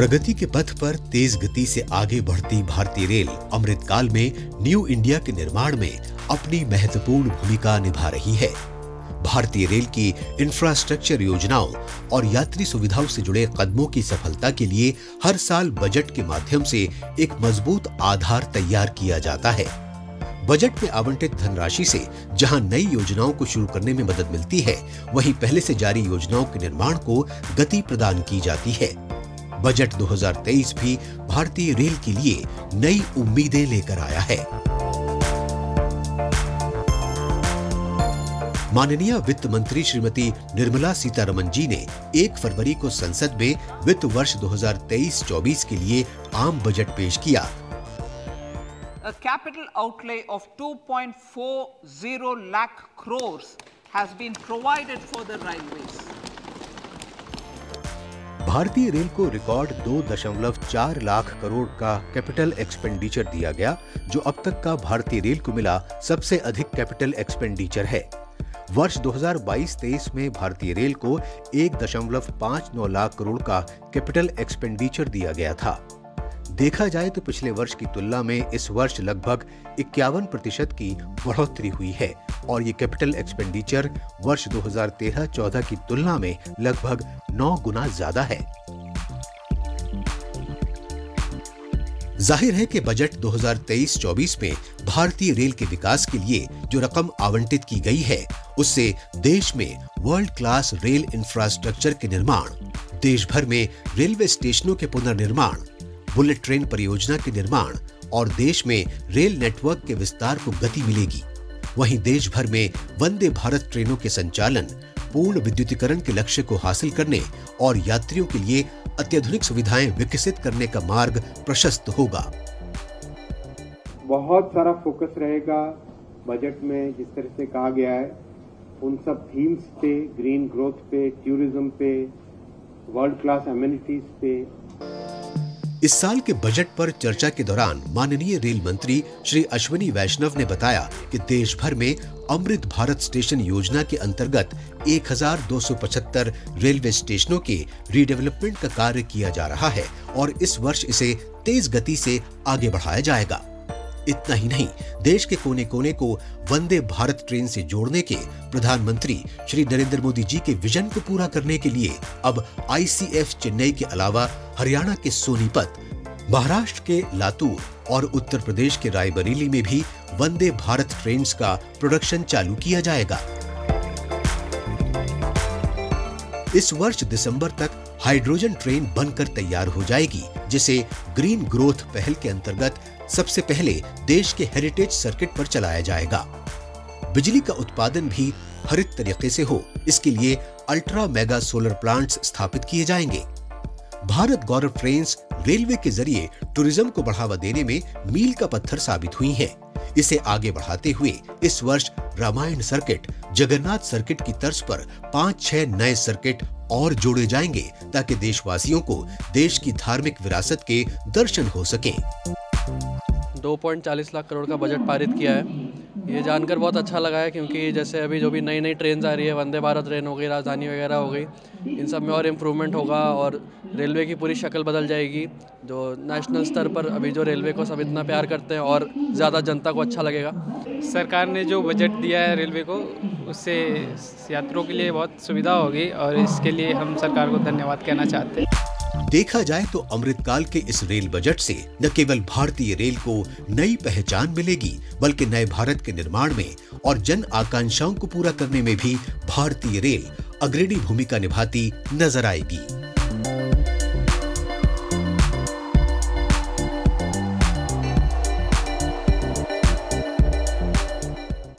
प्रगति के पथ पर तेज गति से आगे बढ़ती भारतीय रेल अमृतकाल में न्यू इंडिया के निर्माण में अपनी महत्वपूर्ण भूमिका निभा रही है। भारतीय रेल की इंफ्रास्ट्रक्चर योजनाओं और यात्री सुविधाओं से जुड़े कदमों की सफलता के लिए हर साल बजट के माध्यम से एक मजबूत आधार तैयार किया जाता है। बजट में आवंटित धनराशि से जहां नई योजनाओं को शुरू करने में मदद मिलती है, वहीं पहले से जारी योजनाओं के निर्माण को गति प्रदान की जाती है। बजट 2023 भी भारतीय रेल के लिए नई उम्मीदें लेकर आया है। माननीय वित्त मंत्री श्रीमती निर्मला सीतारमण जी ने 1 फरवरी को संसद में वित्त वर्ष 2023-24 के लिए आम बजट पेश किया। A capital outlay of 2.40 lakh crores has been provided for the railways. भारतीय रेल को रिकॉर्ड 2.4 लाख करोड़ का कैपिटल एक्सपेंडिचर दिया गया, जो अब तक का भारतीय रेल को मिला सबसे अधिक कैपिटल एक्सपेंडिचर है। वर्ष 2022-23 में भारतीय रेल को 1.59 लाख करोड़ का कैपिटल एक्सपेंडिचर दिया गया था। देखा जाए तो पिछले वर्ष की तुलना में इस वर्ष लगभग 51% की बढ़ोतरी हुई है और ये कैपिटल एक्सपेंडिचर वर्ष 2013-14 की तुलना में लगभग 9 गुना ज्यादा है। जाहिर है कि बजट 2023-24 में भारतीय रेल के विकास के लिए जो रकम आवंटित की गई है, उससे देश में वर्ल्ड क्लास रेल इंफ्रास्ट्रक्चर के निर्माण, देश भर में रेलवे स्टेशनों के पुनर्निर्माण, बुलेट ट्रेन परियोजना के निर्माण और देश में रेल नेटवर्क के विस्तार को गति मिलेगी। वहीं देश भर में वंदे भारत ट्रेनों के संचालन, पूर्ण विद्युतीकरण के लक्ष्य को हासिल करने और यात्रियों के लिए अत्याधुनिक सुविधाएं विकसित करने का मार्ग प्रशस्त होगा। बहुत सारा फोकस रहेगा बजट में, जिस तरह से कहा गया है उन सब थीम्स पे, ग्रीन ग्रोथ पे, टूरिज्म पे, वर्ल्ड क्लास एमिनिटीज पे। इस साल के बजट पर चर्चा के दौरान माननीय रेल मंत्री श्री अश्विनी वैष्णव ने बताया कि देश भर में अमृत भारत स्टेशन योजना के अंतर्गत 1275 रेलवे स्टेशनों के रीडेवलपमेंट का कार्य किया जा रहा है और इस वर्ष इसे तेज गति से आगे बढ़ाया जाएगा। इतना ही नहीं, देश के कोने कोने को वंदे भारत ट्रेन से जोड़ने के प्रधानमंत्री श्री नरेंद्र मोदी जी के विजन को पूरा करने के लिए अब ICF चेन्नई के अलावा हरियाणा के सोनीपत, महाराष्ट्र के लातूर और उत्तर प्रदेश के रायबरेली में भी वंदे भारत ट्रेन का प्रोडक्शन चालू किया जाएगा। इस वर्ष दिसंबर तक हाइड्रोजन ट्रेन बनकर तैयार हो जाएगी, जिसे ग्रीन ग्रोथ पहल के अंतर्गत सबसे पहले देश के हेरिटेज सर्किट पर चलाया जाएगा। बिजली का उत्पादन भी हरित तरीके से हो, इसके लिए अल्ट्रा मेगा सोलर प्लांट्स स्थापित किए जाएंगे। भारत गौरव ट्रेन्स रेलवे के जरिए टूरिज्म को बढ़ावा देने में मील का पत्थर साबित हुई हैं। इसे आगे बढ़ाते हुए इस वर्ष रामायण सर्किट, जगन्नाथ सर्किट की तर्ज पर 5-6 नए सर्किट और जोड़े जाएंगे ताकि देशवासियों को देश की धार्मिक विरासत के दर्शन हो सकें। 2.40 लाख करोड़ का बजट पारित किया है। ये जानकर बहुत अच्छा लगा है, क्योंकि जैसे अभी जो भी नई नई ट्रेन आ रही है, वंदे भारत ट्रेन हो गई, राजधानी वगैरह हो गई, इन सब में और इम्प्रूवमेंट होगा और रेलवे की पूरी शक्ल बदल जाएगी। जो नेशनल स्तर पर अभी जो रेलवे को सब इतना प्यार करते हैं और ज़्यादा जनता को अच्छा लगेगा। सरकार ने जो बजट दिया है रेलवे को, उससे यात्रियों के लिए बहुत सुविधा होगी और इसके लिए हम सरकार को धन्यवाद कहना चाहते हैं। देखा जाए तो अमृतकाल के इस रेल बजट से न केवल भारतीय रेल को नई पहचान मिलेगी, बल्कि नए भारत के निर्माण में और जन आकांक्षाओं को पूरा करने में भी भारतीय रेल अग्रणी भूमिका निभाती नजर आएगी।